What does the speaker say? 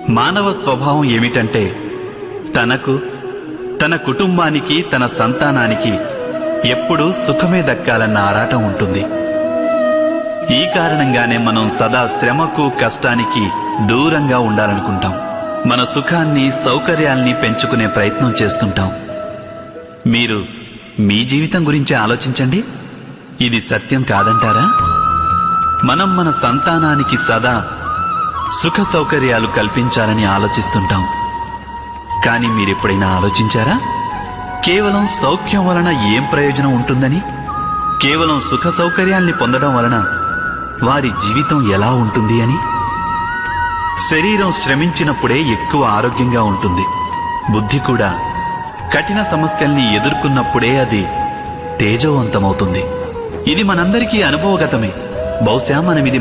మానవ స్వభావం ఏమిటంటే తనకు, తన కుటుంబానికి, తన సంతానానికి ఎప్పుడూ సుఖమే దక్కాలన్న ఆరాటం ఉంటుంది. ఈ కారణంగానే మనం సదా శ్రమకు, కష్టానికి దూరంగా ఉండాలనుకుంటాం. మన సుఖాన్ని, సౌకర్యాల్ని పెంచుకునే ప్రయత్నం చేస్తుంటాం. మీరు మీ జీవితం గురించి ఆలోచించండి. ఇది సత్యం కాదంటారా? మనం మన సంతానానికి సదా సుఖ సౌకర్యాలు కల్పించాలని ఆలోచిస్తుంటాం. కానీ మీరెప్పుడైనా ఆలోచించారా? కేవలం సౌఖ్యం వలన ఏం ప్రయోజనం ఉంటుందని? కేవలం సుఖ సౌకర్యాల్ని పొందడం వలన వారి జీవితం ఎలా ఉంటుంది అని? శరీరం శ్రమించినప్పుడే ఎక్కువ ఆరోగ్యంగా ఉంటుంది. బుద్ధి కూడా కఠిన సమస్యల్ని ఎదుర్కొన్నప్పుడే అది తేజోవంతమవుతుంది. ఇది మనందరికీ అనుభవగతమే. బహుశా మనమిది